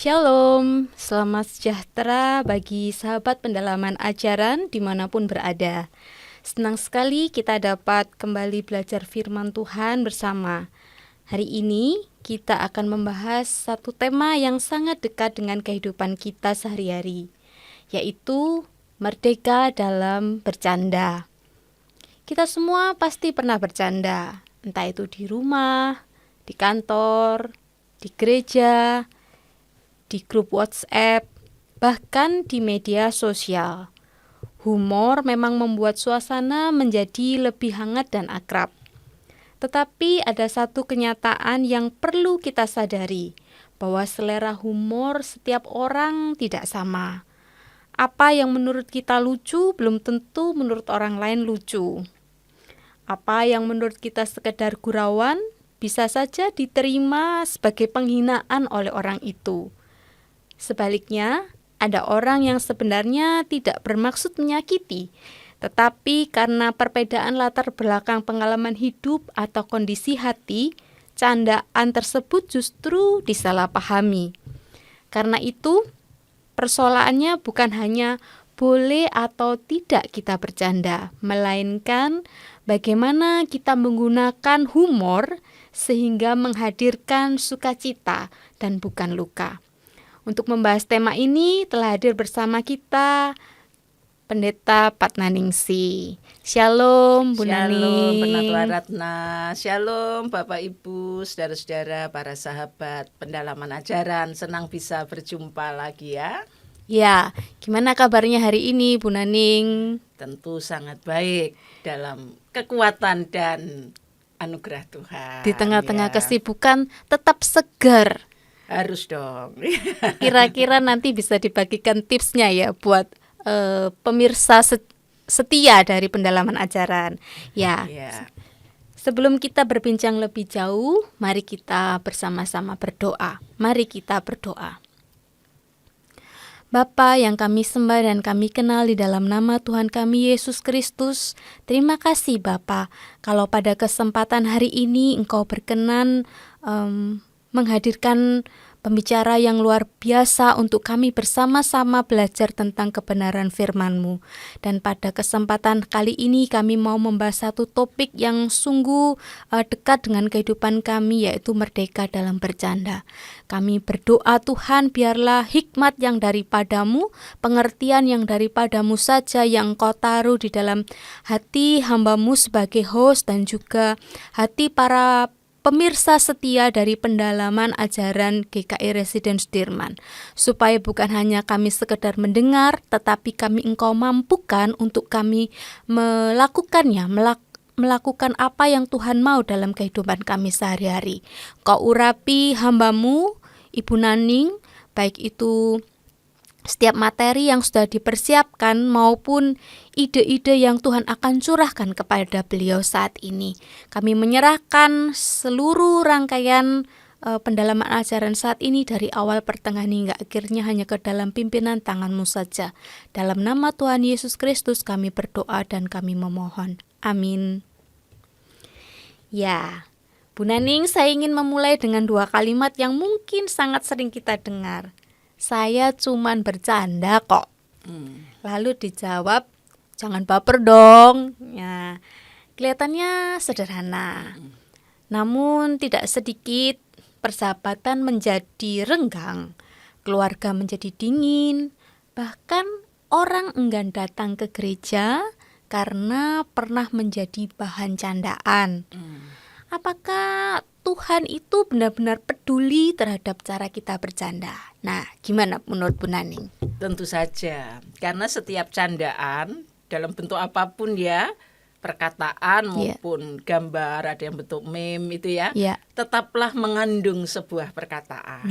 Shalom, selamat sejahtera bagi sahabat pendalaman ajaran dimanapun berada. Senang sekali kita dapat kembali belajar firman Tuhan bersama. Hari ini kita akan membahas satu tema yang sangat dekat dengan kehidupan kita sehari-hari, yaitu merdeka dalam bercanda. Kita semua pasti pernah bercanda, entah itu di rumah, di kantor, di gereja, di grup WhatsApp, bahkan di media sosial. Humor memang membuat suasana menjadi lebih hangat dan akrab. Tetapi ada satu kenyataan yang perlu kita sadari, bahwa selera humor setiap orang tidak sama. Apa yang menurut kita lucu belum tentu menurut orang lain lucu. Apa yang menurut kita sekedar gurauan bisa saja diterima sebagai penghinaan oleh orang itu. Sebaliknya, ada orang yang sebenarnya tidak bermaksud menyakiti, tetapi karena perbedaan latar belakang pengalaman hidup atau kondisi hati, candaan tersebut justru disalahpahami. Karena itu, persoalannya bukan hanya boleh atau tidak kita bercanda, melainkan bagaimana kita menggunakan humor sehingga menghadirkan sukacita dan bukan luka. Untuk membahas tema ini telah hadir bersama kita Pendeta Patnaningsi. Shalom Bu Naning. Shalom Penatua Ratna. Shalom Bapak Ibu, saudara-saudara, para sahabat pendalaman ajaran. Senang bisa berjumpa lagi ya. Ya, gimana kabarnya hari ini Bu Naning? Tentu sangat baik dalam kekuatan dan anugerah Tuhan. Di tengah-tengah kesibukan tetap segar. Harus dong. Kira-kira nanti bisa dibagikan tipsnya ya buat pemirsa setia dari pendalaman ajaran. Ya. Sebelum kita berbincang lebih jauh, mari kita bersama-sama berdoa. Mari kita berdoa. Bapa yang kami sembah dan kami kenal di dalam nama Tuhan kami Yesus Kristus, terima kasih Bapa kalau pada kesempatan hari ini Engkau berkenan menghadirkan pembicara yang luar biasa untuk kami bersama-sama belajar tentang kebenaran firman-Mu. Dan pada kesempatan kali ini kami mau membahas satu topik yang sungguh dekat dengan kehidupan kami, yaitu merdeka dalam bercanda. Kami berdoa Tuhan, biarlah hikmat yang daripada-Mu, pengertian yang daripada-Mu saja yang Engkau taruh di dalam hati hamba-Mu sebagai host dan juga hati para pemirsa setia dari pendalaman ajaran GKI Residen Sudirman, supaya bukan hanya kami sekedar mendengar, tetapi kami Engkau mampukan untuk kami melakukannya, melakukan apa yang Tuhan mau dalam kehidupan kami sehari-hari. Kau urapi hamba-Mu, Ibu Naning, baik itu setiap materi yang sudah dipersiapkan maupun ide-ide yang Tuhan akan curahkan kepada beliau saat ini. Kami menyerahkan seluruh rangkaian pendalaman ajaran saat ini dari awal pertengahan hingga akhirnya hanya ke dalam pimpinan tangan-Mu saja. Dalam nama Tuhan Yesus Kristus kami berdoa dan kami memohon. Amin. Ya, Bu Naning, saya ingin memulai dengan dua kalimat yang mungkin sangat sering kita dengar. Saya cuman bercanda kok. Lalu dijawab, jangan baper dong. Ya, kelihatannya sederhana. Namun tidak sedikit persahabatan menjadi renggang, keluarga menjadi dingin, bahkan orang enggan datang ke gereja karena pernah menjadi bahan candaan. Apakah Tuhan itu benar-benar peduli terhadap cara kita bercanda? Nah, gimana menurut Bu Naning? Tentu saja, karena setiap candaan dalam bentuk apapun ya, perkataan maupun gambar, ada yang bentuk meme itu ya, tetaplah mengandung sebuah perkataan.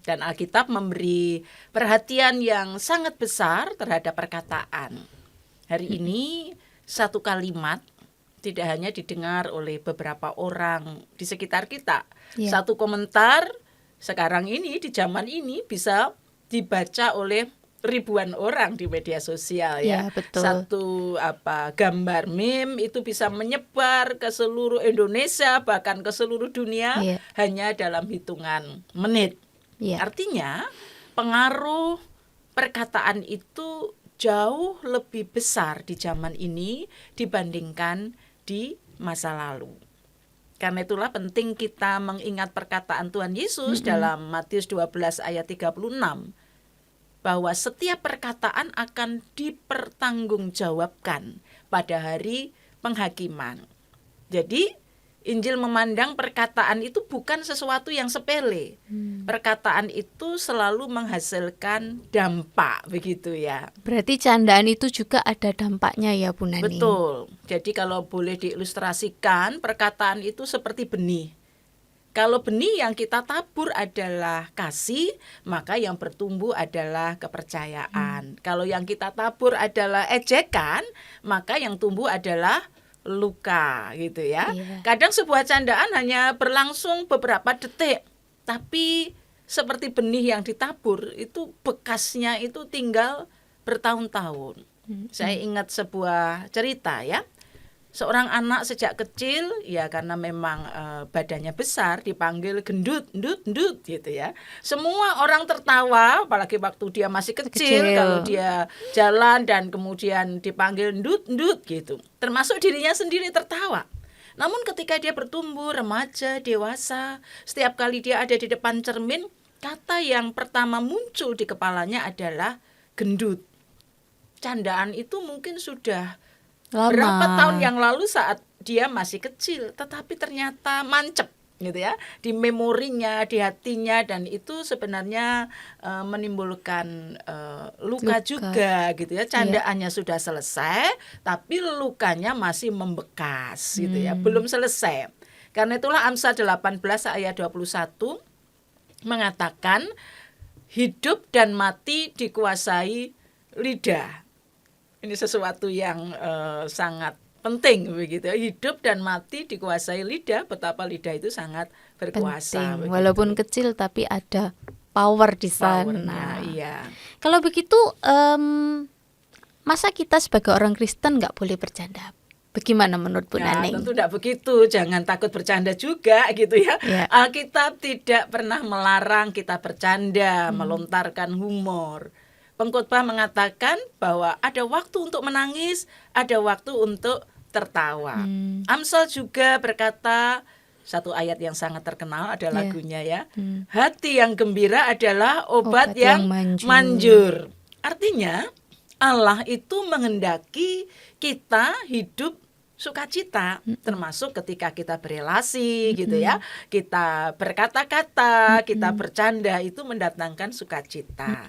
Dan Alkitab memberi perhatian yang sangat besar terhadap perkataan. Hari ini satu kalimat tidak hanya didengar oleh beberapa orang di sekitar kita. Satu komentar sekarang ini, di zaman ini, bisa dibaca oleh ribuan orang di media sosial ya. Betul. Satu gambar meme itu bisa menyebar ke seluruh Indonesia, bahkan ke seluruh dunia hanya dalam hitungan menit. Artinya pengaruh perkataan itu jauh lebih besar di zaman ini dibandingkan di masa lalu. Karena itulah penting kita mengingat perkataan Tuhan Yesus dalam Matius 12 ayat 36, bahwa setiap perkataan akan dipertanggungjawabkan pada hari penghakiman. Jadi Injil memandang perkataan itu bukan sesuatu yang sepele. Perkataan itu selalu menghasilkan dampak, begitu ya. Berarti candaan itu juga ada dampaknya ya, Bu Nani? Betul. Jadi kalau boleh diilustrasikan, perkataan itu seperti benih. Kalau benih yang kita tabur adalah kasih, maka yang bertumbuh adalah kepercayaan. Kalau yang kita tabur adalah ejekan, maka yang tumbuh adalah luka, gitu ya. Kadang sebuah candaan hanya berlangsung beberapa detik, tapi seperti benih yang ditabur itu bekasnya itu tinggal bertahun-tahun. Saya ingat sebuah cerita ya. Seorang anak sejak kecil, ya karena memang badannya besar, dipanggil gendut, ndut gitu ya. Semua orang tertawa, apalagi waktu dia masih kecil. Kalau dia jalan dan kemudian dipanggil ndut gitu. Termasuk dirinya sendiri tertawa. Namun ketika dia bertumbuh, remaja, dewasa, setiap kali dia ada di depan cermin, kata yang pertama muncul di kepalanya adalah gendut. Candaan itu mungkin sudah berapa tahun yang lalu saat dia masih kecil, tetapi ternyata mancep gitu ya di memorinya, di hatinya, dan itu sebenarnya menimbulkan luka juga gitu ya. Candaannya sudah selesai, tapi lukanya masih membekas gitu ya, belum selesai. Karena itulah Amsal 18 ayat 21 mengatakan hidup dan mati dikuasai lidah. Ini sesuatu yang sangat penting begitu. Hidup dan mati dikuasai lidah, betapa lidah itu sangat berkuasa. Walaupun kecil tapi ada power di sana. Iya. Kalau begitu, masa kita sebagai orang Kristen nggak boleh bercanda? Bagaimana menurut Bu Naneng? Tentu tidak begitu, jangan takut bercanda juga gitu ya. Alkitab tidak pernah melarang kita bercanda, melontarkan humor. Pengkhotbah mengatakan bahwa ada waktu untuk menangis, ada waktu untuk tertawa. Amsal juga berkata, satu ayat yang sangat terkenal ada lagunya ya. Hati yang gembira adalah obat yang manjur. Artinya Allah itu menghendaki kita hidup sukacita, termasuk ketika kita berelasi gitu ya, kita berkata-kata, kita bercanda, itu mendatangkan sukacita.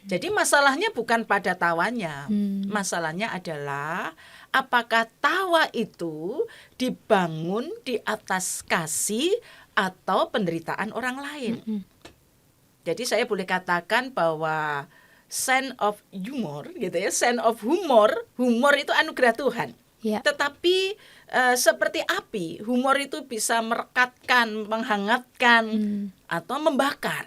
Jadi masalahnya bukan pada tawanya, masalahnya adalah apakah tawa itu dibangun di atas kasih atau penderitaan orang lain. Jadi saya boleh katakan bahwa sense of humor gitu ya, sense of humor itu anugerah Tuhan. Tetapi seperti api, humor itu bisa merekatkan, menghangatkan, atau membakar.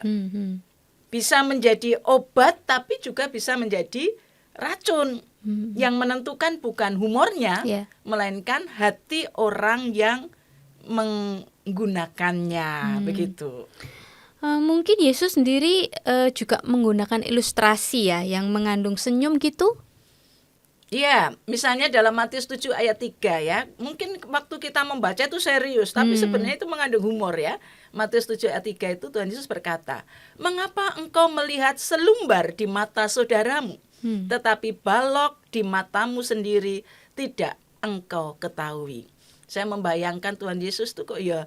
Bisa menjadi obat, tapi juga bisa menjadi racun. Yang menentukan bukan humornya, melainkan hati orang yang menggunakannya, begitu. Mungkin Yesus sendiri juga menggunakan ilustrasi ya, yang mengandung senyum gitu. Ya, misalnya dalam Matius 7 ayat 3 ya. Mungkin waktu kita membaca itu serius, tapi sebenarnya itu mengandung humor ya. Matius 7 ayat 3 itu Tuhan Yesus berkata, "Mengapa engkau melihat selumbar di mata saudaramu, tetapi balok di matamu sendiri tidak engkau ketahui?" Saya membayangkan Tuhan Yesus tuh kok ya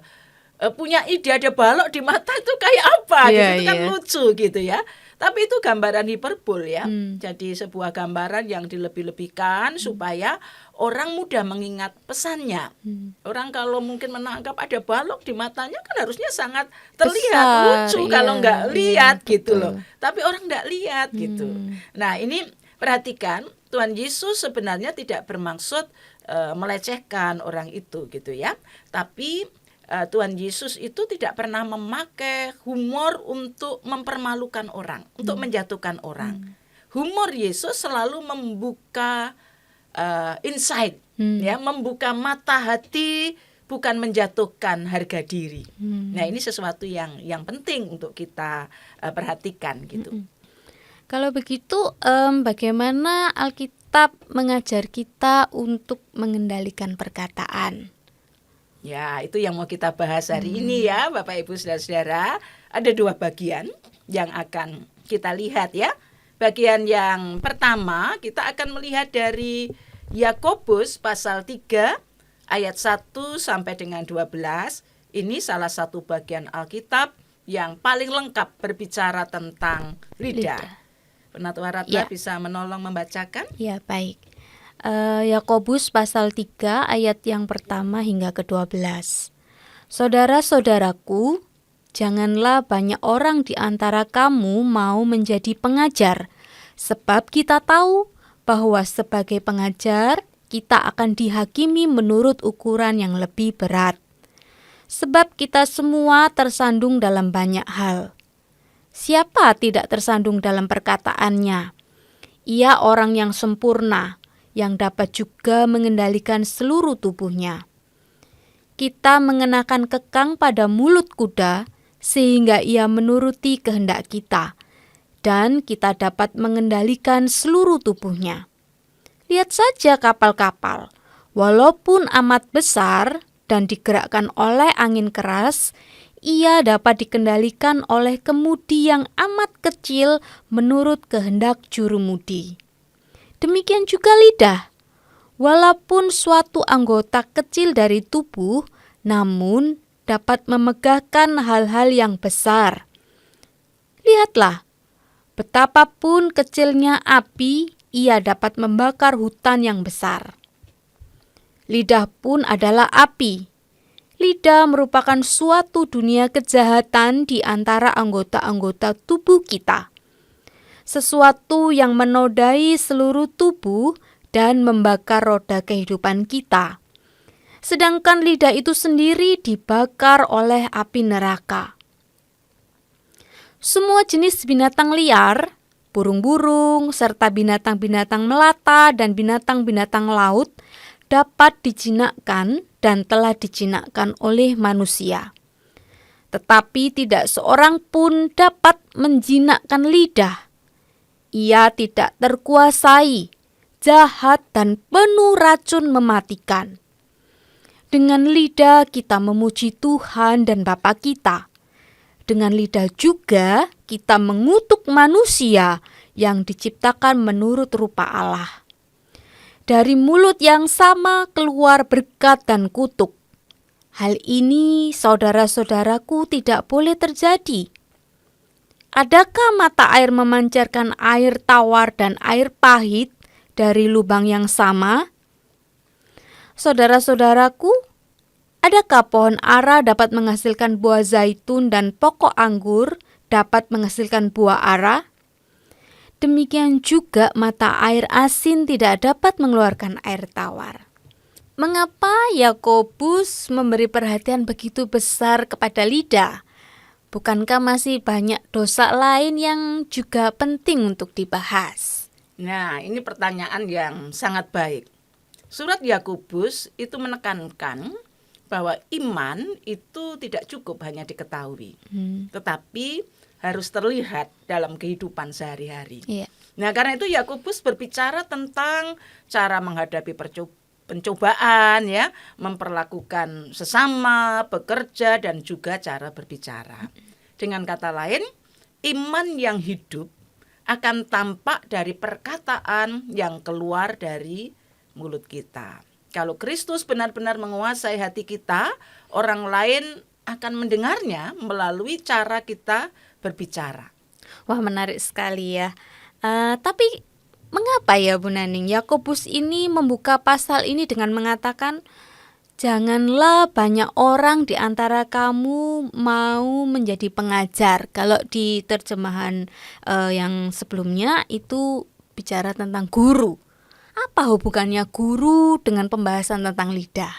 punya ide ada balok di mata itu kayak apa gitu, itu kan lucu gitu ya. Tapi itu gambaran hiperbol ya. Jadi sebuah gambaran yang dilebih-lebihkan supaya orang mudah mengingat pesannya. Orang kalau mungkin menangkap ada balok di matanya kan harusnya sangat terlihat besar, lucu kalau nggak lihat gitu loh. Tapi orang nggak lihat gitu. Nah ini perhatikan, Tuhan Yesus sebenarnya tidak bermaksud melecehkan orang itu gitu ya. Tapi Tuhan Yesus itu tidak pernah memakai humor untuk mempermalukan orang, untuk menjatuhkan orang. Humor Yesus selalu membuka insight, ya, membuka mata hati, bukan menjatuhkan harga diri. Nah, ini sesuatu yang penting untuk kita perhatikan gitu. Kalau begitu, bagaimana Alkitab mengajar kita untuk mengendalikan perkataan? Ya, itu yang mau kita bahas hari ini ya, Bapak Ibu Saudara-saudara. Ada 2 bagian yang akan kita lihat ya. Bagian yang pertama, kita akan melihat dari Yakobus pasal 3 ayat 1 sampai dengan 12. Ini salah satu bagian Alkitab yang paling lengkap berbicara tentang lidah. Penatua Ratna bisa menolong membacakan? Ya, baik. Yakobus pasal 3 ayat yang pertama hingga ke-12. Saudara-saudaraku, janganlah banyak orang di antara kamu mau menjadi pengajar, sebab kita tahu bahwa sebagai pengajar kita akan dihakimi menurut ukuran yang lebih berat. Sebab kita semua tersandung dalam banyak hal. Siapa tidak tersandung dalam perkataannya? Ia orang yang sempurna, yang dapat juga mengendalikan seluruh tubuhnya. Kita mengenakan kekang pada mulut kuda, sehingga ia menuruti kehendak kita, dan kita dapat mengendalikan seluruh tubuhnya. Lihat saja kapal-kapal, walaupun amat besar dan digerakkan oleh angin keras, ia dapat dikendalikan oleh kemudi yang amat kecil menurut kehendak jurumudi. Demikian juga lidah, walaupun suatu anggota kecil dari tubuh, namun dapat memegahkan hal-hal yang besar. Lihatlah, betapapun kecilnya api, ia dapat membakar hutan yang besar. Lidah pun adalah api. Lidah merupakan suatu dunia kejahatan di antara anggota-anggota tubuh kita. Sesuatu yang menodai seluruh tubuh dan membakar roda kehidupan kita. Sedangkan lidah itu sendiri dibakar oleh api neraka. Semua jenis binatang liar, burung-burung, serta binatang-binatang melata dan binatang-binatang laut dapat dijinakkan dan telah dijinakkan oleh manusia. Tetapi tidak seorang pun dapat menjinakkan lidah. Ia tidak terkuasai, jahat dan penuh racun mematikan. Dengan lidah kita memuji Tuhan dan Bapa kita. Dengan lidah juga kita mengutuk manusia yang diciptakan menurut rupa Allah. Dari mulut yang sama keluar berkat dan kutuk. Hal ini, saudara-saudaraku, tidak boleh terjadi. Adakah mata air memancarkan air tawar dan air pahit dari lubang yang sama? Saudara-saudaraku, adakah pohon ara dapat menghasilkan buah zaitun dan pokok anggur dapat menghasilkan buah ara? Demikian juga mata air asin tidak dapat mengeluarkan air tawar. Mengapa Yakobus memberi perhatian begitu besar kepada lidah? Bukankah masih banyak dosa lain yang juga penting untuk dibahas? Nah, ini pertanyaan yang sangat baik. Surat Yakobus itu menekankan bahwa iman itu tidak cukup hanya diketahui, tetapi harus terlihat dalam kehidupan sehari-hari. Nah, karena itu Yakobus berbicara tentang cara menghadapi pencobaan, ya, memperlakukan sesama, bekerja, dan juga cara berbicara. Dengan kata lain, iman yang hidup akan tampak dari perkataan yang keluar dari mulut kita. Kalau Kristus benar-benar menguasai hati kita, orang lain akan mendengarnya melalui cara kita berbicara. Wah, menarik sekali ya. Tapi mengapa ya Bu Naning, Yakobus ini membuka pasal ini dengan mengatakan, janganlah banyak orang di antara kamu mau menjadi pengajar. Kalau di terjemahan yang sebelumnya itu bicara tentang guru. Apa hubungannya guru dengan pembahasan tentang lidah?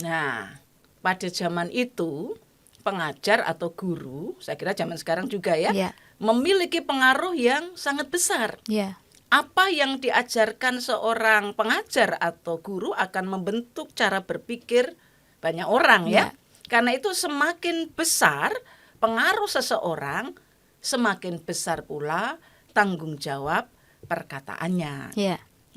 Nah, pada zaman itu pengajar atau guru, saya kira zaman sekarang juga ya, memiliki pengaruh yang sangat besar. Apa yang diajarkan seorang pengajar atau guru akan membentuk cara berpikir banyak orang ya. Karena itu semakin besar pengaruh seseorang, semakin besar pula tanggung jawab perkataannya.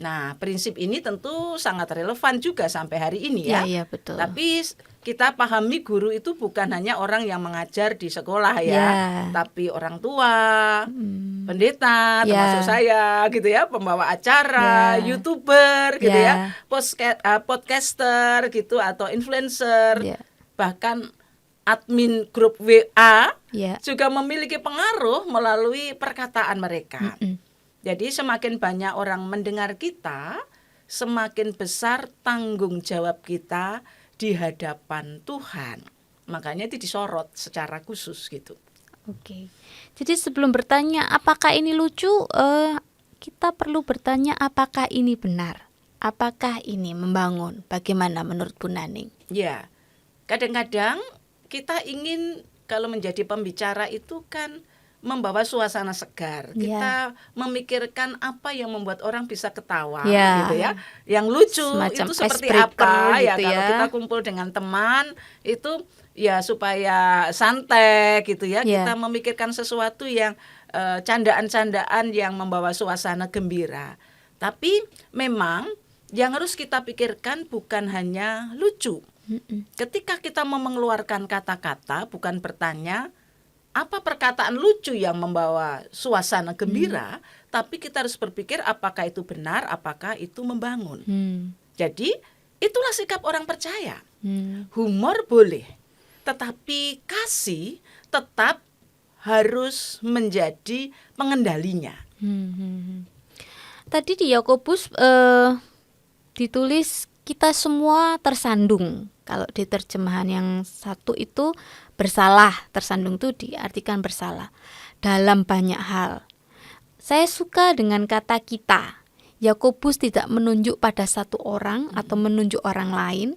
Nah, prinsip ini tentu sangat relevan juga sampai hari ini ya. Betul. Tapi kita pahami guru itu bukan hanya orang yang mengajar di sekolah ya, tapi orang tua, pendeta, termasuk saya gitu ya, pembawa acara, YouTuber gitu ya, podcaster gitu atau influencer, bahkan admin grup WA juga memiliki pengaruh melalui perkataan mereka. Jadi semakin banyak orang mendengar kita, semakin besar tanggung jawab kita di hadapan Tuhan. Makanya itu disorot secara khusus gitu. Oke. Jadi sebelum bertanya apakah ini lucu, kita perlu bertanya apakah ini benar? Apakah ini membangun? Bagaimana menurut Bu Naning? Ya, kadang-kadang kita ingin kalau menjadi pembicara itu kan membawa suasana segar. Kita memikirkan apa yang membuat orang bisa ketawa gitu ya. Yang lucu semacam itu seperti apa gitu ya. Kalau kita kumpul dengan teman itu ya supaya santai gitu ya. Kita memikirkan sesuatu yang candaan-candaan yang membawa suasana gembira. Tapi memang yang harus kita pikirkan bukan hanya lucu. Ketika kita mau mengeluarkan kata-kata bukan bertanya apa perkataan lucu yang membawa suasana gembira, tapi kita harus berpikir apakah itu benar, apakah itu membangun. Jadi itulah sikap orang percaya. Humor boleh, tetapi kasih tetap harus menjadi pengendalinya. Tadi di Yakobus ditulis kita semua tersandung. Kalau di terjemahan yang satu itu bersalah, tersandung itu diartikan bersalah dalam banyak hal. Saya suka dengan kata kita. Yakobus tidak menunjuk pada satu orang atau menunjuk orang lain.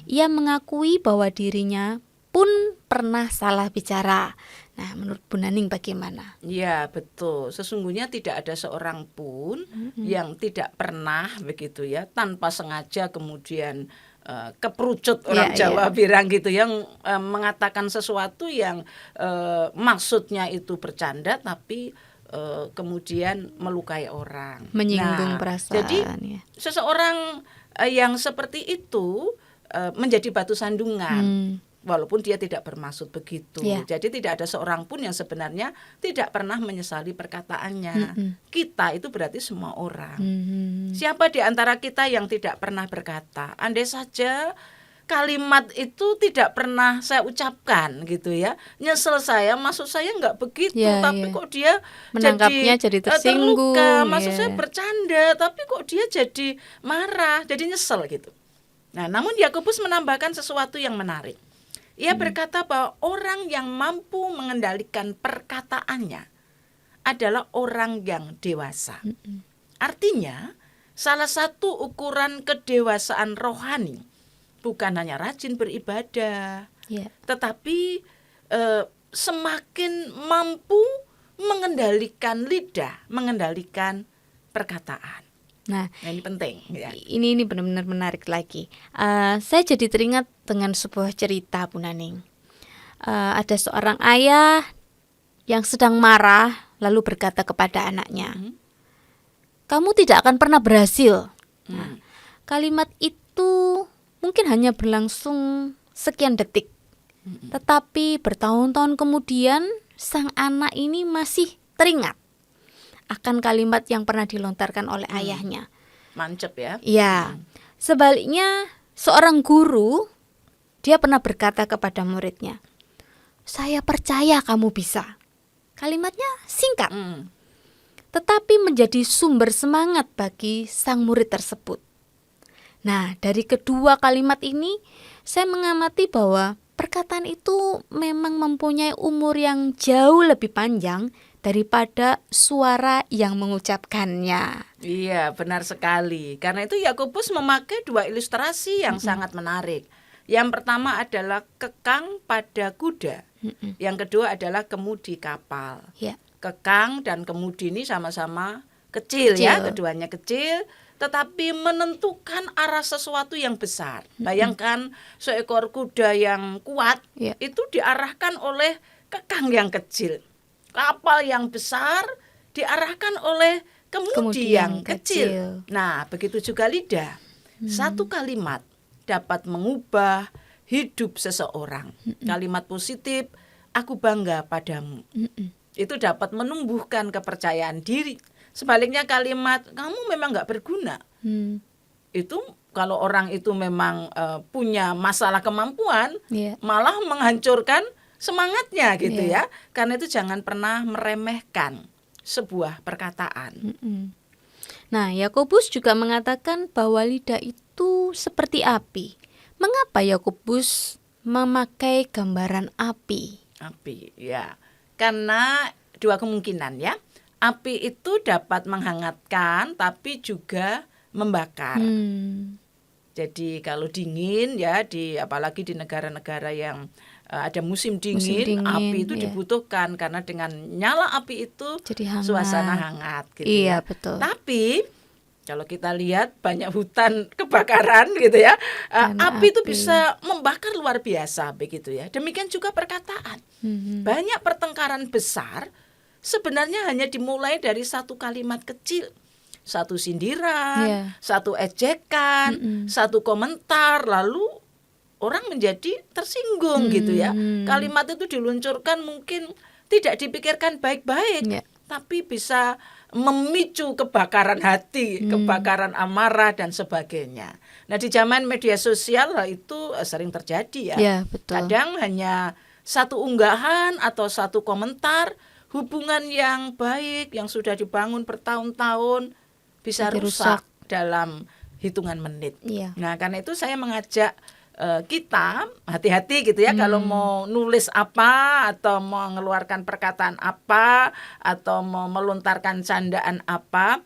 Ia mengakui bahwa dirinya pun pernah salah bicara. Nah, menurut Bu Naning bagaimana? Ya, betul. Sesungguhnya tidak ada seorang pun yang tidak pernah begitu ya, tanpa sengaja kemudian keperucut orang Jawa bilang gitu yang mengatakan sesuatu yang maksudnya itu bercanda tapi kemudian melukai orang, menyinggung perasaan. Jadi seseorang yang seperti itu menjadi batu sandungan. Walaupun dia tidak bermaksud begitu. Jadi tidak ada seorang pun yang sebenarnya tidak pernah menyesali perkataannya. Kita itu berarti semua orang. Siapa di antara kita yang tidak pernah berkata? Andai saja kalimat itu tidak pernah saya ucapkan gitu ya. Nyesel saya, maksud saya nggak begitu. Tapi kok dia menangkapnya jadi tersinggung. Terluka, maksud saya bercanda. Tapi kok dia jadi marah, jadi nyesel gitu. Nah, namun Yakobus menambahkan sesuatu yang menarik. Ia berkata bahwa orang yang mampu mengendalikan perkataannya adalah orang yang dewasa. Artinya, salah satu ukuran kedewasaan rohani bukan hanya rajin beribadah, tetapi semakin mampu mengendalikan lidah, mengendalikan perkataan. Nah, ini penting. Ya. Ini benar-benar menarik lagi. Saya jadi teringat dengan sebuah cerita, Bu Naning. Ada seorang ayah yang sedang marah, lalu berkata kepada anaknya, kamu tidak akan pernah berhasil. Nah, kalimat itu mungkin hanya berlangsung sekian detik, tetapi bertahun-tahun kemudian sang anak ini masih teringat akan kalimat yang pernah dilontarkan oleh ayahnya. Mancep ya. Ya. Sebaliknya seorang guru, dia pernah berkata kepada muridnya, saya percaya kamu bisa. Kalimatnya singkat, tetapi menjadi sumber semangat bagi sang murid tersebut. Nah, dari kedua kalimat ini saya mengamati bahwa perkataan itu memang mempunyai umur yang jauh lebih panjang daripada suara yang mengucapkannya. Iya, benar sekali. Karena itu Yakobus memakai dua ilustrasi yang sangat menarik. Yang pertama adalah kekang pada kuda. Yang kedua adalah kemudi kapal. Kekang dan kemudi ini sama-sama kecil ya, keduanya kecil. tetapi menentukan arah sesuatu yang besar. Bayangkan seekor kuda yang kuat itu diarahkan oleh kekang yang kecil. Kapal yang besar diarahkan oleh kemudi yang kecil. Nah, begitu juga lidah. Satu kalimat dapat mengubah hidup seseorang. Kalimat positif, aku bangga padamu. Itu dapat menumbuhkan kepercayaan diri. Sebaliknya kalimat, kamu memang gak berguna. Itu kalau orang itu memang punya masalah kemampuan, malah menghancurkan semangatnya gitu ya. Karena itu jangan pernah meremehkan sebuah perkataan. Nah, Yakobus juga mengatakan bahwa lidah itu seperti api. Mengapa Yakobus memakai gambaran api? Api, ya. Karena dua kemungkinan ya. Api itu dapat menghangatkan tapi juga membakar. Jadi kalau dingin ya, apalagi di negara-negara yang ada musim dingin, api itu dibutuhkan karena dengan nyala api itu jadi suasana hangat gitu ya. Betul. Tapi kalau kita lihat banyak hutan kebakaran gitu ya, api itu bisa membakar luar biasa begitu ya. Demikian juga perkataan. Banyak pertengkaran besar sebenarnya hanya dimulai dari satu kalimat kecil. Satu sindiran, satu ejekan, satu komentar, lalu orang menjadi tersinggung gitu ya. Kalimat itu diluncurkan mungkin tidak dipikirkan baik-baik, tapi bisa memicu kebakaran hati, kebakaran amarah dan sebagainya. Nah, di zaman media sosial hal itu sering terjadi ya. Betul. Kadang hanya satu unggahan atau satu komentar, hubungan yang baik yang sudah dibangun bertahun-tahun bisa rusak dalam hitungan menit. Nah, karena itu saya mengajak kita hati-hati gitu ya, kalau mau nulis apa atau mau mengeluarkan perkataan apa atau mau melontarkan candaan apa,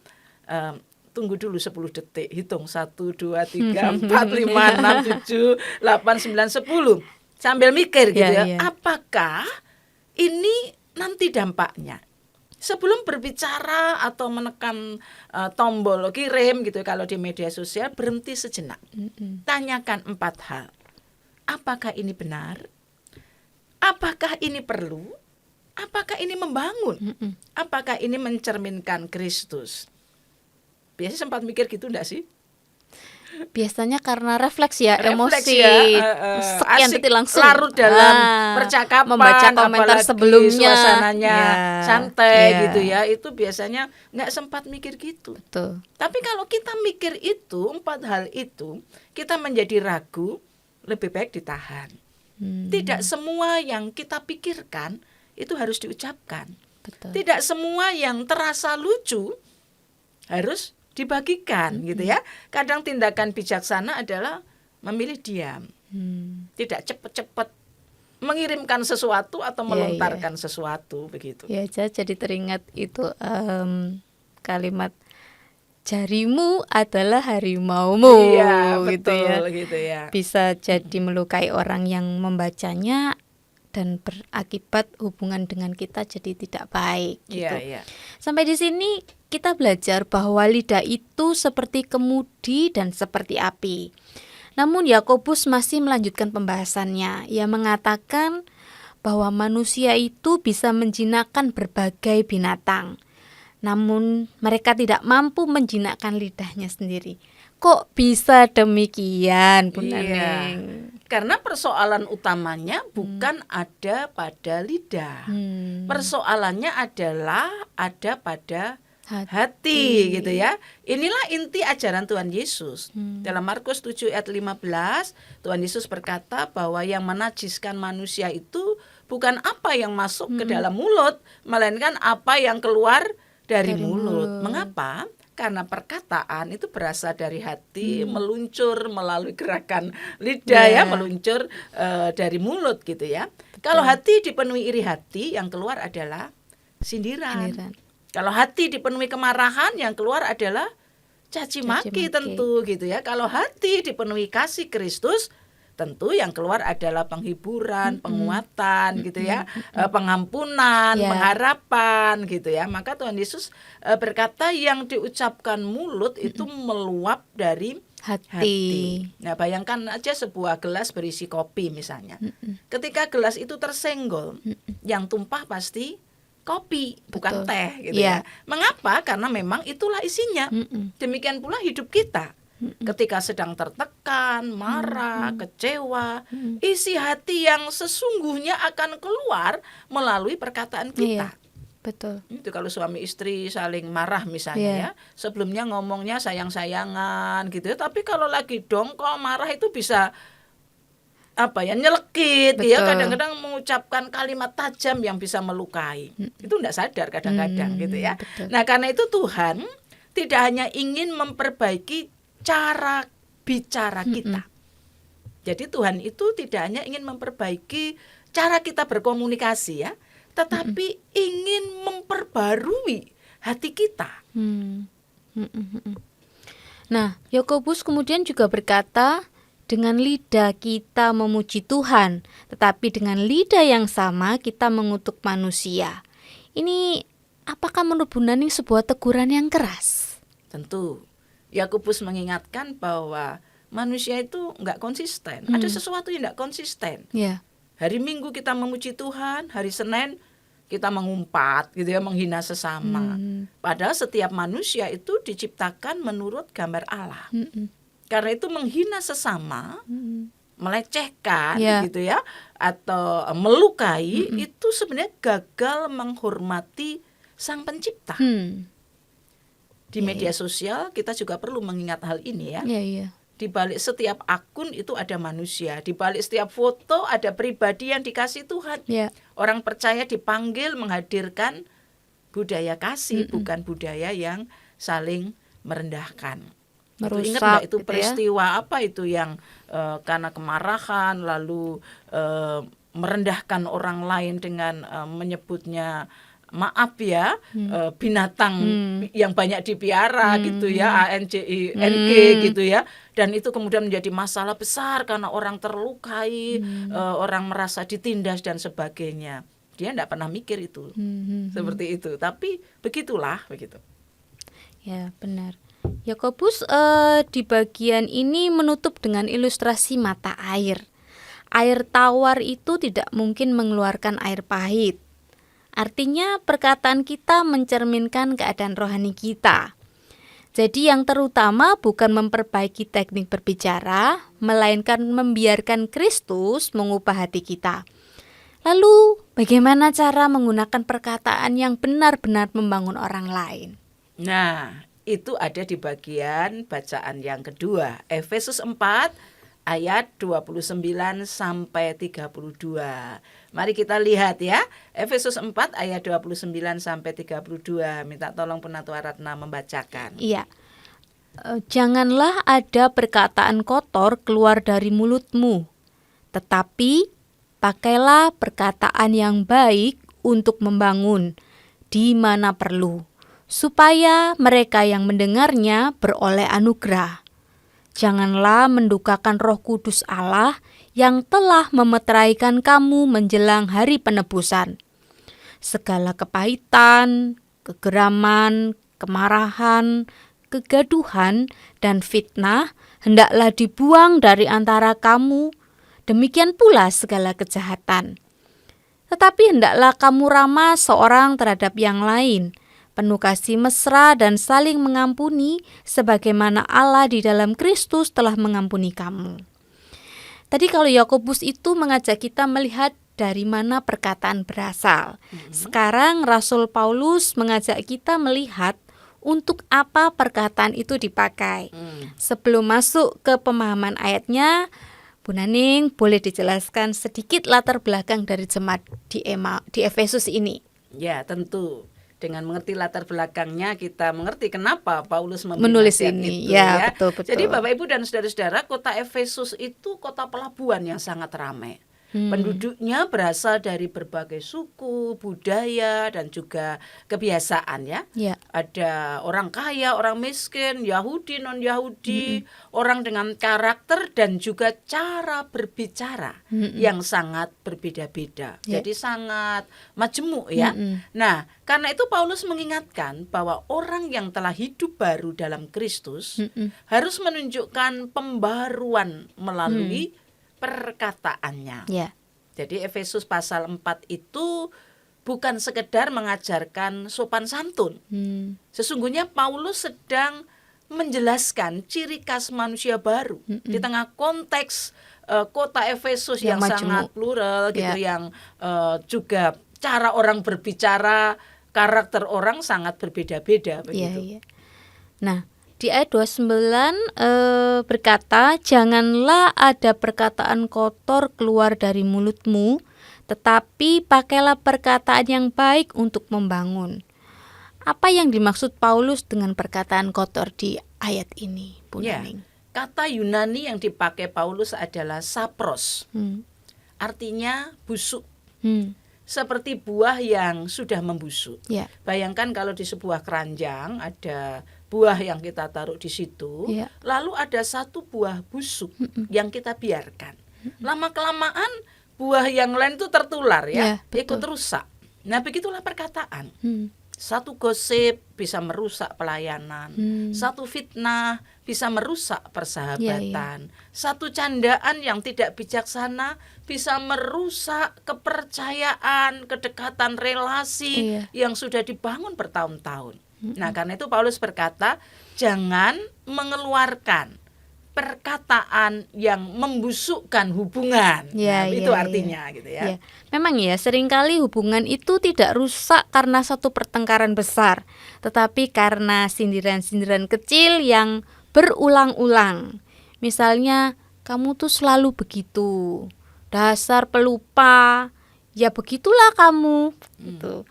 tunggu dulu 10 detik, hitung 1, 2, 3, 4, 5, 6, 7, 8, 9, 10 sambil mikir gitu ya. Apakah ini nanti dampaknya? Sebelum berbicara atau menekan tombol kirim gitu kalau di media sosial, berhenti sejenak. Tanyakan 4 hal. Apakah ini benar? Apakah ini perlu? Apakah ini membangun? Apakah ini mencerminkan Kristus? Biasanya sempat mikir gitu enggak sih? Biasanya karena refleks ya, emosi sekian detik langsung larut dalam percakapan, membaca komentar sebelumnya, suasananya santai gitu ya, itu biasanya nggak sempat mikir gitu. Betul. Tapi kalau kita mikir itu 4 hal itu, kita menjadi ragu, lebih baik ditahan. Tidak semua yang kita pikirkan itu harus diucapkan. Betul. Tidak semua yang terasa lucu harus dibagikan gitu ya. Kadang tindakan bijaksana adalah memilih diam. Tidak cepat-cepat mengirimkan sesuatu atau melontarkan sesuatu begitu. Ya, jadi teringat itu kalimat jarimu adalah harimaumu, betul, gitu ya. Bisa jadi melukai orang yang membacanya dan berakibat hubungan dengan kita jadi tidak baik gitu. Sampai di sini kita belajar bahwa lidah itu seperti kemudi dan seperti api. Namun Yakobus masih melanjutkan pembahasannya. Ia mengatakan bahwa manusia itu bisa menjinakkan berbagai binatang. Namun mereka tidak mampu menjinakkan lidahnya sendiri. Kok bisa demikian, Bunda Neng? Karena persoalan utamanya bukan ada pada lidah. Persoalannya adalah ada pada hati gitu ya. Inilah inti ajaran Tuhan Yesus. Dalam Markus 7 ayat 15, Tuhan Yesus berkata bahwa yang menajiskan manusia itu bukan apa yang masuk ke dalam mulut, melainkan apa yang keluar dari mulut. Mengapa? Karena perkataan itu berasal dari hati, meluncur melalui gerakan lidah ya, meluncur dari mulut gitu ya. Kalau hati dipenuhi iri hati, yang keluar adalah sindiran. Kalau hati dipenuhi kemarahan, yang keluar adalah caci maki tentu gitu ya. Kalau hati dipenuhi kasih Kristus, tentu yang keluar adalah penghiburan, penguatan gitu ya, pengampunan, pengharapan gitu ya. Maka Tuhan Yesus berkata yang diucapkan mulut itu meluap dari hati. Nah, bayangkan aja sebuah gelas berisi kopi misalnya. Ketika gelas itu tersenggol, yang tumpah pasti kopi, bukan teh gitu ya. Mengapa? Karena memang itulah isinya. Demikian pula hidup kita. Ketika sedang tertekan, marah, kecewa, isi hati yang sesungguhnya akan keluar melalui perkataan kita. Betul. Itu kalau suami istri saling marah misalnya ya, sebelumnya ngomongnya sayang-sayangan gitu ya, tapi kalau lagi dongkol marah itu bisa nyelekit. Betul. Ya, kadang-kadang mengucapkan kalimat tajam yang bisa melukai. Itu enggak sadar kadang-kadang gitu ya. Betul. Nah, karena itu Tuhan tidak hanya ingin memperbaiki cara bicara kita. Jadi Tuhan itu tidak hanya ingin memperbaiki cara kita berkomunikasi ya, tetapi ingin memperbarui hati kita. Nah, Yakobus kemudian juga berkata, dengan lidah kita memuji Tuhan, tetapi dengan lidah yang sama kita mengutuk manusia. Ini apakah menurut Bu Naning sebuah teguran yang keras? Tentu. Yakobus mengingatkan bahwa manusia itu enggak konsisten. Ada sesuatu yang enggak konsisten. Hari Minggu kita memuji Tuhan, hari Senin kita mengumpat gitu ya, menghina sesama. Padahal setiap manusia itu diciptakan menurut gambar Allah. Karena itu menghina sesama, melecehkan gitu ya, atau melukai itu sebenarnya gagal menghormati Sang Pencipta. Di media sosial kita juga perlu mengingat hal ini ya. Di balik setiap akun itu ada manusia. Di balik setiap foto ada pribadi yang dikasih Tuhan. Orang percaya dipanggil menghadirkan budaya kasih, bukan budaya yang saling merendahkan. Merusak, ingat nggak itu peristiwa apa itu yang karena kemarahan lalu merendahkan orang lain dengan menyebutnya maaf ya, binatang yang banyak dipiara gitu ya, ANJING gitu ya, dan itu kemudian menjadi masalah besar karena orang terlukai, orang merasa ditindas dan sebagainya. Dia tidak pernah mikir itu seperti itu, tapi begitulah begitu. Ya, benar. Yakobus di bagian ini menutup dengan ilustrasi mata air. Air tawar itu tidak mungkin mengeluarkan air pahit. Artinya perkataan kita mencerminkan keadaan rohani kita. Jadi yang terutama bukan memperbaiki teknik berbicara, melainkan membiarkan Kristus mengubah hati kita. Lalu bagaimana cara menggunakan perkataan yang benar-benar membangun orang lain? Nah, itu ada di bagian bacaan yang kedua, Efesus 4 ayat 29 sampai 32. Mari kita lihat ya, Efesus 4 ayat 29 sampai 32. Minta tolong Penatua Ratna membacakan. Iya. Janganlah ada perkataan kotor keluar dari mulutmu, tetapi pakailah perkataan yang baik untuk membangun di mana perlu, supaya mereka yang mendengarnya beroleh anugerah. Janganlah mendukakan Roh Kudus Allah yang telah memeteraikan kamu menjelang hari penebusan. Segala kepahitan, kegeraman, kemarahan, kegaduhan, dan fitnah hendaklah dibuang dari antara kamu, demikian pula segala kejahatan. Tetapi hendaklah kamu ramah seorang terhadap yang lain, penuh kasih mesra dan saling mengampuni, sebagaimana Allah di dalam Kristus telah mengampuni kamu. Tadi kalau Yakobus itu mengajak kita melihat dari mana perkataan berasal. Sekarang Rasul Paulus mengajak kita melihat untuk apa perkataan itu dipakai. Sebelum masuk ke pemahaman ayatnya, Bu Naning boleh dijelaskan sedikit latar belakang dari jemaat di Efesus ini? Ya, tentu. Dengan mengerti latar belakangnya kita mengerti kenapa Paulus menulis ini. Itu, ya. Betul. Jadi Bapak Ibu dan saudara-saudara, kota Efesus itu kota pelabuhan yang sangat ramai. Penduduknya berasal dari berbagai suku, budaya, dan juga kebiasaan ya. Ada orang kaya, orang miskin, Yahudi, non-Yahudi, orang dengan karakter dan juga cara berbicara yang sangat berbeda-beda. Jadi sangat majemuk ya. Nah, karena itu Paulus mengingatkan bahwa orang yang telah hidup baru dalam Kristus harus menunjukkan pembaruan melalui perkataannya. Jadi Efesus pasal 4 itu bukan sekedar mengajarkan sopan santun. Sesungguhnya Paulus sedang menjelaskan ciri khas manusia baru di tengah konteks kota Efesus yang sangat plural gitu, yang juga cara orang berbicara, karakter orang sangat berbeda-beda begitu. Nah, di ayat 29 berkata, janganlah ada perkataan kotor keluar dari mulutmu, tetapi pakailah perkataan yang baik untuk membangun. Apa yang dimaksud Paulus dengan perkataan kotor di ayat ini, Bu Naning? Kata Yunani yang dipakai Paulus adalah sapros, artinya busuk. Seperti buah yang sudah membusuk. Bayangkan kalau di sebuah keranjang ada buah yang kita taruh di situ, lalu ada satu buah busuk yang kita biarkan. Lama-kelamaan buah yang lain itu tertular ikut rusak. Nah, begitulah perkataan. Satu gosip bisa merusak pelayanan, satu fitnah bisa merusak persahabatan, satu candaan yang tidak bijaksana bisa merusak kepercayaan, kedekatan relasi yang sudah dibangun bertahun-tahun. Nah, karena itu Paulus berkata, jangan mengeluarkan perkataan yang membusukkan hubungan. Itu artinya gitu ya. Memang ya, seringkali hubungan itu tidak rusak karena satu pertengkaran besar, tetapi karena sindiran-sindiran kecil yang berulang-ulang. Misalnya, kamu tuh selalu begitu, dasar pelupa, ya begitulah kamu gitu.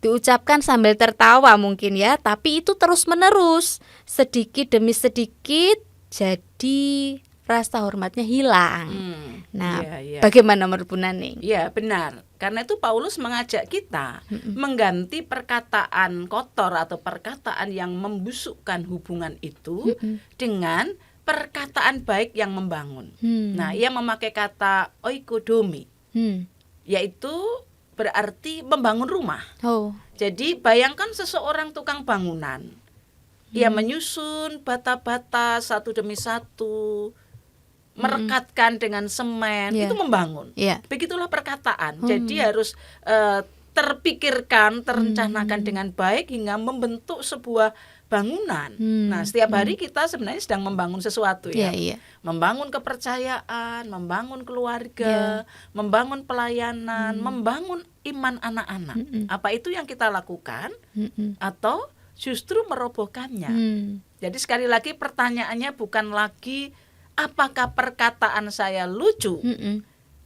Diucapkan sambil tertawa mungkin ya, tapi itu terus-menerus, sedikit demi sedikit, jadi rasa hormatnya hilang. Nah, bagaimana menurut Bu Naning? Ya, benar. Karena itu Paulus mengajak kita mengganti perkataan kotor atau perkataan yang membusukkan hubungan itu dengan perkataan baik yang membangun. Nah, ia memakai kata oikodomi, yaitu berarti membangun rumah. Jadi bayangkan seseorang tukang bangunan, ia menyusun bata-bata satu demi satu, merekatkan dengan semen, itu membangun. Begitulah perkataan. Jadi harus terpikirkan, terencanakan dengan baik hingga membentuk sebuah bangunan. Nah, setiap hari kita sebenarnya sedang membangun sesuatu ya. Membangun kepercayaan, membangun keluarga, membangun pelayanan, membangun iman anak-anak. Apa itu yang kita lakukan? Atau justru merobohkannya? Jadi sekali lagi pertanyaannya bukan lagi apakah perkataan saya lucu,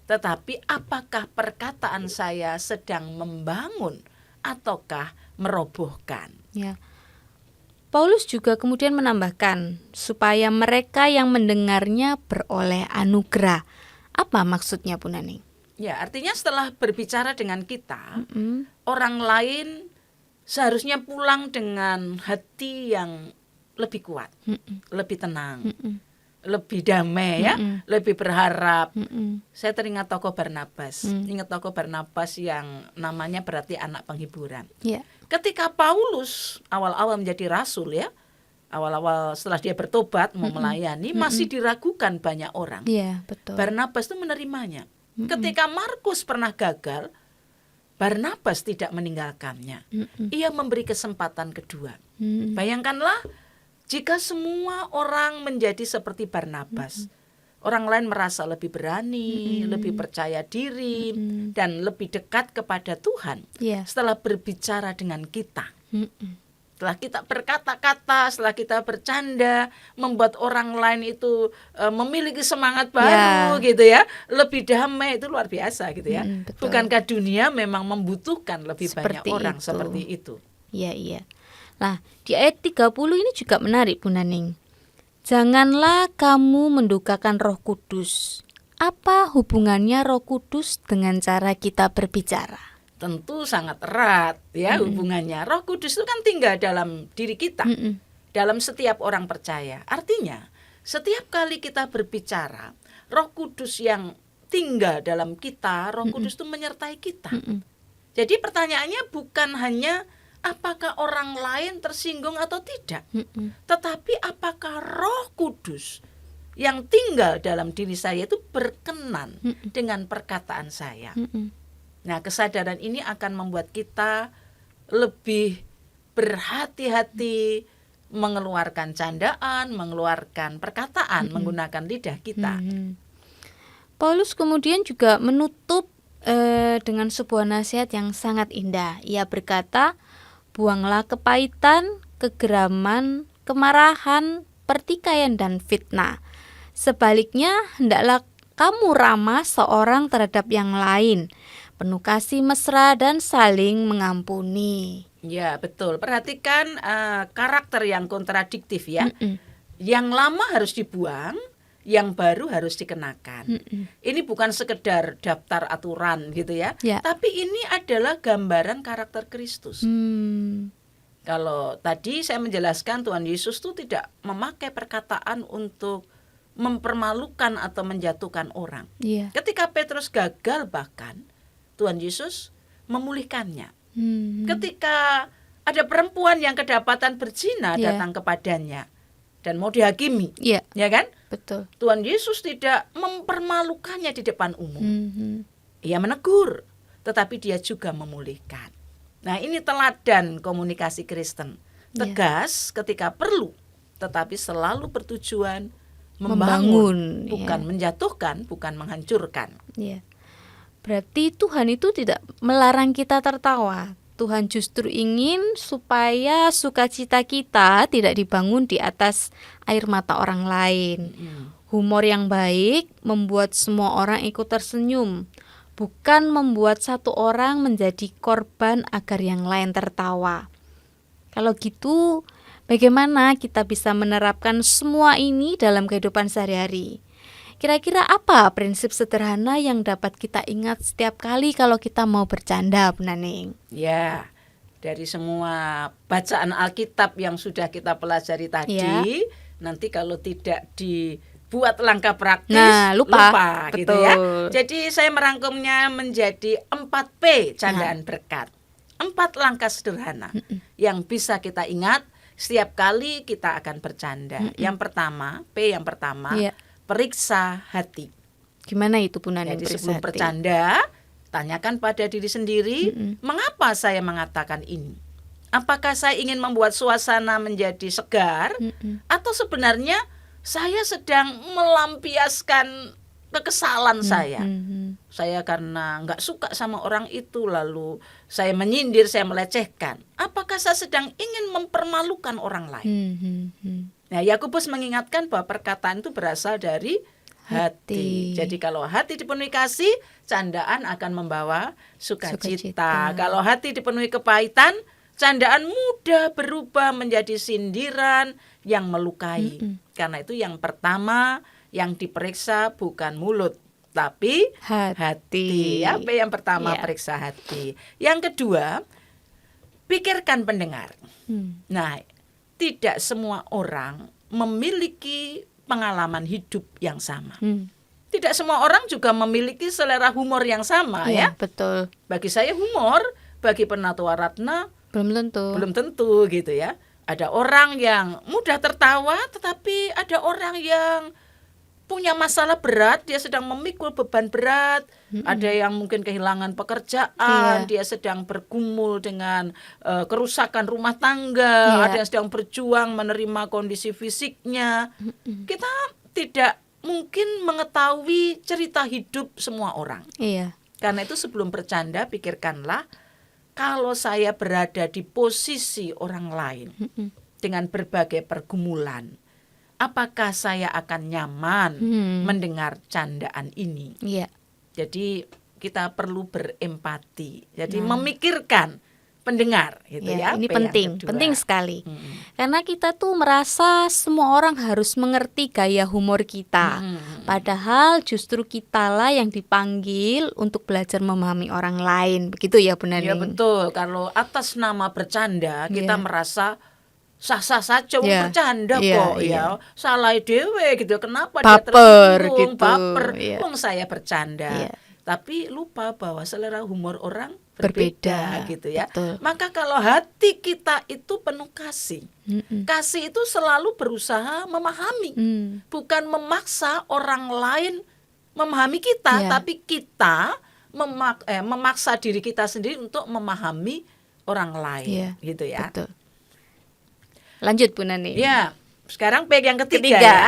tetapi apakah perkataan saya sedang membangun ataukah merobohkan? Paulus juga kemudian menambahkan supaya mereka yang mendengarnya beroleh anugerah. Apa maksudnya, Bu Naning? Ya, artinya setelah berbicara dengan kita, orang lain seharusnya pulang dengan hati yang lebih kuat, lebih tenang, lebih damai ya, lebih berharap. Saya teringat tokoh Barnabas. Ingat tokoh Barnabas yang namanya berarti anak penghiburan. Ketika Paulus awal-awal menjadi rasul ya, awal-awal setelah dia bertobat mau melayani, masih diragukan banyak orang. Betul. Barnabas itu menerimanya. Ketika Markus pernah gagal, Barnabas tidak meninggalkannya. Ia memberi kesempatan kedua. Bayangkanlah jika semua orang menjadi seperti Barnabas. Orang lain merasa lebih berani, lebih percaya diri, dan lebih dekat kepada Tuhan setelah berbicara dengan kita. Setelah kita berkata-kata, setelah kita bercanda, membuat orang lain itu memiliki semangat baru gitu ya, lebih damai, itu luar biasa gitu ya. Bukankah dunia memang membutuhkan lebih banyak orang seperti itu? Iya. Nah, di ayat 30 ini juga menarik, Bu Naning. Janganlah kamu mendukakan Roh Kudus. apa hubungannya Roh Kudus dengan cara kita berbicara? Tentu sangat erat ya hubungannya. Roh Kudus itu kan tinggal dalam diri kita, dalam setiap orang percaya. Artinya setiap kali kita berbicara, Roh Kudus yang tinggal dalam kita, Roh Kudus itu menyertai kita. Jadi pertanyaannya bukan hanya apakah orang lain tersinggung atau tidak, tetapi apakah Roh Kudus yang tinggal dalam diri saya itu berkenan dengan perkataan saya. Nah, kesadaran ini akan membuat kita lebih berhati-hati mengeluarkan candaan, mengeluarkan perkataan menggunakan lidah kita. Paulus kemudian juga menutup dengan sebuah nasihat yang sangat indah. Ia berkata, buanglah kepahitan, kegeraman, kemarahan, pertikaian dan fitnah. Sebaliknya, hendaklah kamu ramah seorang terhadap yang lain, penuh kasih mesra dan saling mengampuni. Ya, betul. Perhatikan karakter yang kontradiktif ya. Yang lama harus dibuang, yang baru harus dikenakan. Ini bukan sekedar daftar aturan gitu ya. Tapi ini adalah gambaran karakter Kristus. Kalau tadi saya menjelaskan Tuhan Yesus itu tidak memakai perkataan untuk mempermalukan atau menjatuhkan orang. Ketika Petrus gagal bahkan, Tuhan Yesus memulihkannya. Ketika ada perempuan yang kedapatan berzina datang kepadanya dan mau dihakimi, ya kan? Betul. Tuhan Yesus tidak mempermalukannya di depan umum. Ia menegur, tetapi dia juga memulihkan. Nah, ini teladan komunikasi Kristen. Tegas ketika perlu, tetapi selalu bertujuan membangun, bukan menjatuhkan, bukan menghancurkan. Berarti Tuhan itu tidak melarang kita tertawa. Tuhan justru ingin supaya sukacita kita tidak dibangun di atas air mata orang lain. Humor yang baik membuat semua orang ikut tersenyum, bukan membuat satu orang menjadi korban agar yang lain tertawa. Kalau gitu, bagaimana kita bisa menerapkan semua ini dalam kehidupan sehari-hari? Kira-kira apa prinsip sederhana yang dapat kita ingat setiap kali kalau kita mau bercanda, Bu Naning? Ya, dari semua bacaan Alkitab yang sudah kita pelajari tadi, nanti kalau tidak dibuat langkah praktis, lupa gitu ya. Jadi saya merangkumnya menjadi 4P candaan berkat. 4 langkah sederhana yang bisa kita ingat setiap kali kita akan bercanda. Yang pertama, P yang pertama, periksa hati. Gimana itu Bu Naning? Jadi sebelum bercanda, tanyakan pada diri sendiri, mengapa saya mengatakan ini? Apakah saya ingin membuat suasana menjadi segar, atau sebenarnya saya sedang melampiaskan kekesalan saya? Saya karena nggak suka sama orang itu, lalu saya menyindir, saya melecehkan. Apakah saya sedang ingin mempermalukan orang lain? Nah, Yakobus mengingatkan bahwa perkataan itu berasal dari hati. Jadi kalau hati dipenuhi kasih, candaan akan membawa sukacita. Kalau hati dipenuhi kepahitan, candaan mudah berubah menjadi sindiran yang melukai. Karena itu yang pertama yang diperiksa bukan mulut, tapi hati. Apa yang pertama? Periksa hati. Yang kedua, pikirkan pendengar. Nah, tidak semua orang memiliki pengalaman hidup yang sama. Tidak semua orang juga memiliki selera humor yang sama ya. Betul. Bagi saya humor, bagi Penatua Ratna belum tentu gitu ya. Ada orang yang mudah tertawa, tetapi ada orang yang punya masalah berat, dia sedang memikul beban berat, ada yang mungkin kehilangan pekerjaan, dia sedang bergumul dengan kerusakan rumah tangga, ada yang sedang berjuang menerima kondisi fisiknya. Kita tidak mungkin mengetahui cerita hidup semua orang. Karena itu sebelum bercanda, pikirkanlah, kalau saya berada di posisi orang lain dengan berbagai pergumulan, apakah saya akan nyaman mendengar candaan ini? Jadi kita perlu berempati. Jadi memikirkan pendengar gitu ya. Ini P penting sekali. Karena kita tuh merasa semua orang harus mengerti gaya humor kita. Padahal justru kitalah yang dipanggil untuk belajar memahami orang lain. Begitu ya Bu Naning? Ya betul. Kalau atas nama bercanda kita merasa sah-sah saja bercanda kok ya. Salah dewe gitu. Kenapa dia tersinggung, baper. Wong saya bercanda. Tapi lupa bahwa selera humor orang berbeda gitu ya. Betul. Maka kalau hati kita itu penuh kasih, kasih itu selalu berusaha memahami, bukan memaksa orang lain memahami kita, tapi kita memaksa diri kita sendiri untuk memahami orang lain, gitu ya. Betul. Lanjut Bu Nani. Ya, sekarang yang ketiga ya,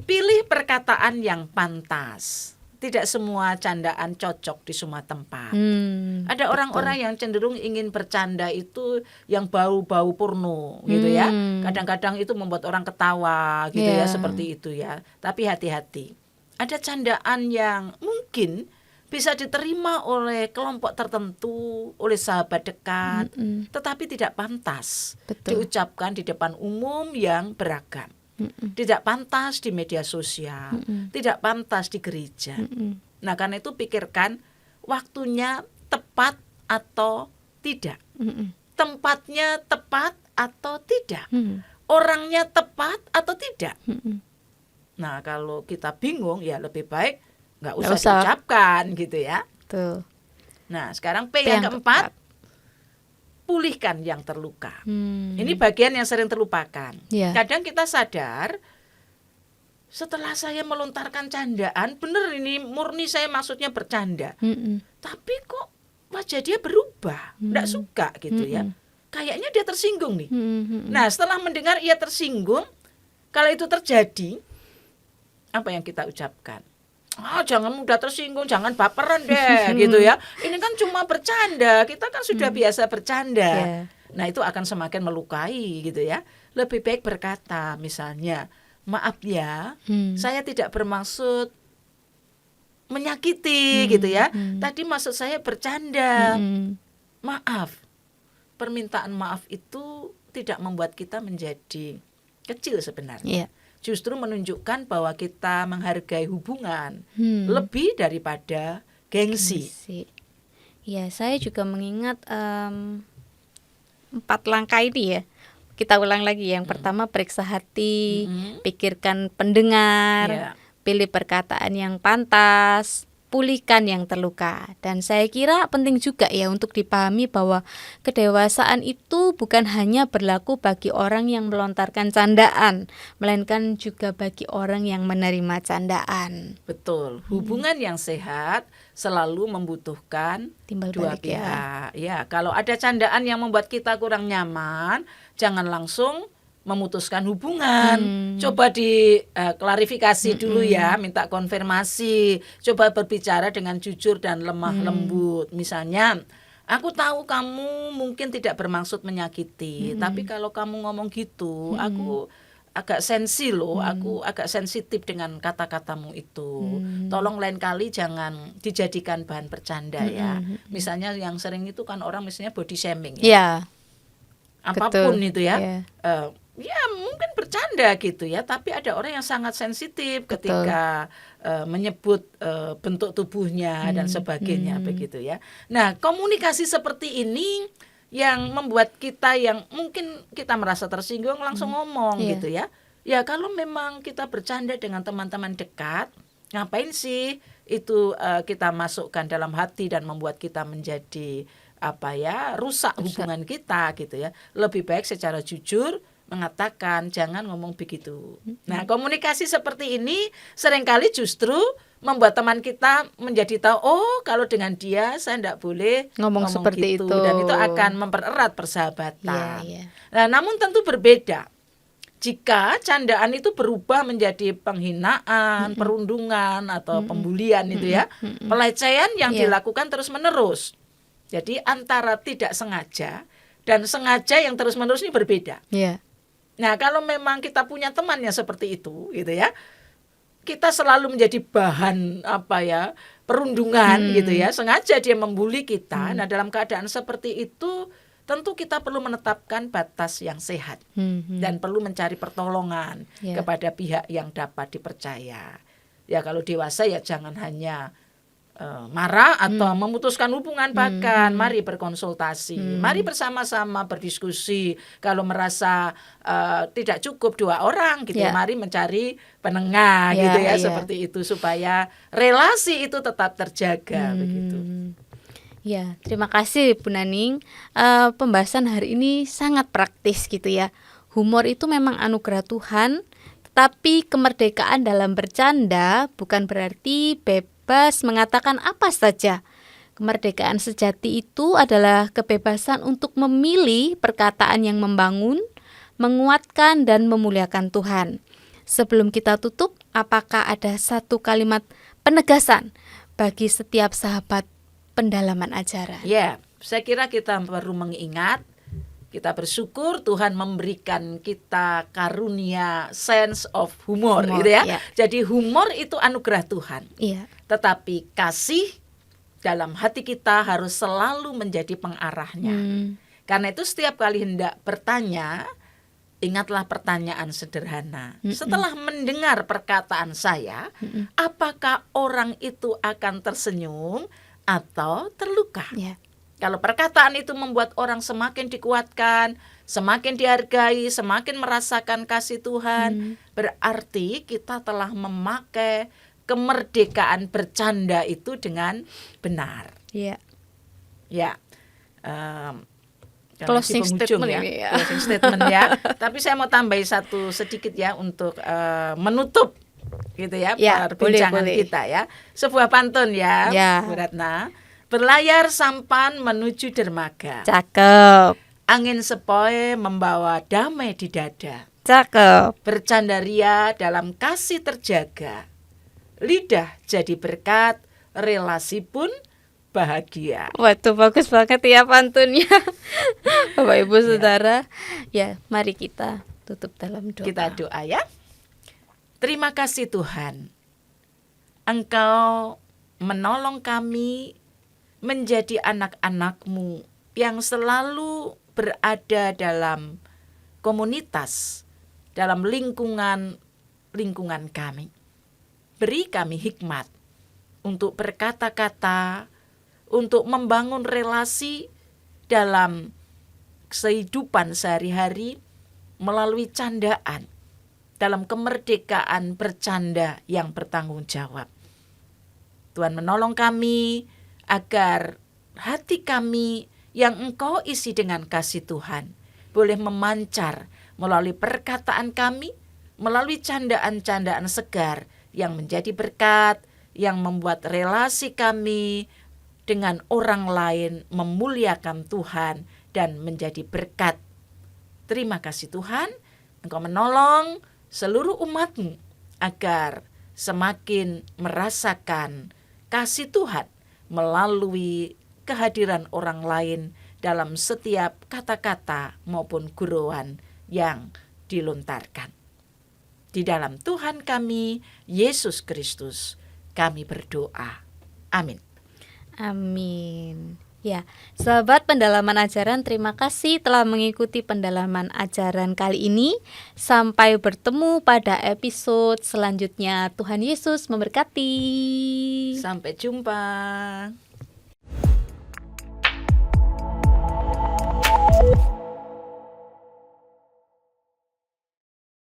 pilih perkataan yang pantas. Tidak semua candaan cocok di semua tempat. Ada orang-orang yang cenderung ingin bercanda itu yang bau-bau porno gitu ya. Kadang-kadang itu membuat orang ketawa gitu ya, seperti itu ya. Tapi hati-hati. Ada candaan yang mungkin bisa diterima oleh kelompok tertentu, oleh sahabat dekat, tetapi tidak pantas diucapkan di depan umum yang beragam. Tidak pantas di media sosial, tidak pantas di gereja. Nah, karena itu pikirkan waktunya tepat atau tidak, tempatnya tepat atau tidak, orangnya tepat atau tidak. Nah, kalau kita bingung ya lebih baik nggak usah diucapkan gitu ya. Tuh. Nah, sekarang P yang keempat, pulihkan yang terluka. Ini bagian yang sering terlupakan. Kadang kita sadar setelah saya melontarkan candaan, bener ini murni saya maksudnya bercanda. Tapi kok wajah dia berubah, enggak suka gitu ya. Kayaknya dia tersinggung nih. Nah, setelah mendengar ia tersinggung, kalau itu terjadi, apa yang kita ucapkan? Jangan mudah tersinggung, jangan baperan deh gitu ya. Ini kan cuma bercanda, kita kan sudah biasa bercanda. Nah, itu akan semakin melukai gitu ya. Lebih baik berkata misalnya, maaf ya, saya tidak bermaksud menyakiti gitu ya. Tadi maksud saya bercanda. Maaf. Permintaan maaf itu tidak membuat kita menjadi kecil sebenarnya. Justru menunjukkan bahwa kita menghargai hubungan lebih daripada gengsi. Ya, saya juga mengingat 4 langkah ini ya. Kita ulang lagi. Yang pertama, periksa hati, pikirkan pendengar, pilih perkataan yang pantas, pulihkan yang terluka. Dan saya kira penting juga ya untuk dipahami bahwa kedewasaan itu bukan hanya berlaku bagi orang yang melontarkan candaan, melainkan juga bagi orang yang menerima candaan. Betul. Hubungan yang sehat selalu membutuhkan timbal dua balik pihak. Ya, kalau ada candaan yang membuat kita kurang nyaman, jangan langsung memutuskan hubungan. Coba diklarifikasi dulu ya, minta konfirmasi, coba berbicara dengan jujur dan lemah lembut. Misalnya, aku tahu kamu mungkin tidak bermaksud menyakiti, tapi kalau kamu ngomong gitu, aku agak sensi loh, aku agak sensitif dengan kata-katamu itu. Tolong lain kali jangan dijadikan bahan bercanda ya. Misalnya yang sering itu kan orang misalnya body shaming ya. Apapun itu ya. Ya mungkin bercanda gitu ya, tapi ada orang yang sangat sensitif ketika menyebut bentuk tubuhnya dan sebagainya begitu ya. Nah, komunikasi seperti ini yang membuat kita yang mungkin kita merasa tersinggung langsung ngomong gitu ya. Ya kalau memang kita bercanda dengan teman-teman dekat, ngapain sih itu kita masukkan dalam hati dan membuat kita menjadi rusak hubungan kita gitu ya. Lebih baik secara jujur mengatakan jangan ngomong begitu. Nah, komunikasi seperti ini seringkali justru membuat teman kita menjadi tahu, oh kalau dengan dia saya tidak boleh ngomong seperti gitu. itu. Dan itu akan mempererat persahabatan. Nah, namun tentu berbeda jika candaan itu berubah menjadi penghinaan, perundungan atau pembulian itu ya, pelecehan yang dilakukan terus-menerus. Jadi antara tidak sengaja dan sengaja yang terus-menerus ini berbeda. Nah, kalau memang kita punya teman yang seperti itu, gitu ya, kita selalu menjadi bahan perundungan, gitu ya, sengaja dia membuli kita. Nah, dalam keadaan seperti itu, tentu kita perlu menetapkan batas yang sehat dan perlu mencari pertolongan kepada pihak yang dapat dipercaya. Ya kalau dewasa ya jangan hanya marah atau memutuskan hubungan, bahkan mari berkonsultasi, mari bersama-sama berdiskusi. Kalau merasa tidak cukup 2 orang gitu, mari mencari penengah gitu ya, seperti itu supaya relasi itu tetap terjaga begitu. Ya, terima kasih Bu Naning. Pembahasan hari ini sangat praktis gitu ya. Humor itu memang anugerah Tuhan, tetapi kemerdekaan dalam bercanda bukan berarti bebas mengatakan apa saja. Kemerdekaan sejati itu adalah kebebasan untuk memilih perkataan yang membangun, menguatkan dan memuliakan Tuhan. Sebelum kita tutup, apakah ada satu kalimat penegasan bagi setiap sahabat pendalaman ajaran? Ya, saya kira kita perlu mengingat, kita bersyukur Tuhan memberikan kita karunia sense of humor gitu ya. Jadi humor itu anugerah Tuhan. Tetapi kasih dalam hati kita harus selalu menjadi pengarahnya. Karena itu setiap kali hendak bertanya, ingatlah pertanyaan sederhana. Setelah mendengar perkataan saya, apakah orang itu akan tersenyum atau terluka? Kalau perkataan itu membuat orang semakin dikuatkan, semakin dihargai, semakin merasakan kasih Tuhan, berarti kita telah memakai kemerdekaan bercanda itu dengan benar. Closing statement ya. Closing statement ya. Tapi saya mau tambahin satu sedikit ya untuk menutup gitu ya, perbincangan kita ya. Sebuah pantun ya, Bu Ratna. Berlayar sampan menuju dermaga. Cakep. Angin sepoi membawa damai di dada. Cakep. Bercanda ria dalam kasih terjaga. Lidah jadi berkat, relasi pun bahagia. Waduh, bagus banget ya pantunnya. Bapak Ibu Saudara, ya mari kita tutup dalam doa. Kita doa ya. Terima kasih Tuhan, Engkau menolong kami menjadi anak-anak-Mu yang selalu berada dalam komunitas, dalam lingkungan kami. Beri kami hikmat untuk berkata-kata, untuk membangun relasi dalam kehidupan sehari-hari melalui candaan, dalam kemerdekaan bercanda yang bertanggung jawab. Tuhan menolong kami agar hati kami yang Engkau isi dengan kasih Tuhan boleh memancar melalui perkataan kami, melalui candaan-candaan segar yang menjadi berkat, yang membuat relasi kami dengan orang lain memuliakan Tuhan dan menjadi berkat. Terima kasih Tuhan, Engkau menolong seluruh umat-Mu agar semakin merasakan kasih Tuhan melalui kehadiran orang lain dalam setiap kata-kata maupun gurauan yang dilontarkan. Di dalam Tuhan kami, Yesus Kristus, kami berdoa. Amin. Amin. Ya, sahabat pendalaman ajaran, terima kasih telah mengikuti pendalaman ajaran kali ini. Sampai bertemu pada episode selanjutnya. Tuhan Yesus memberkati. Sampai jumpa.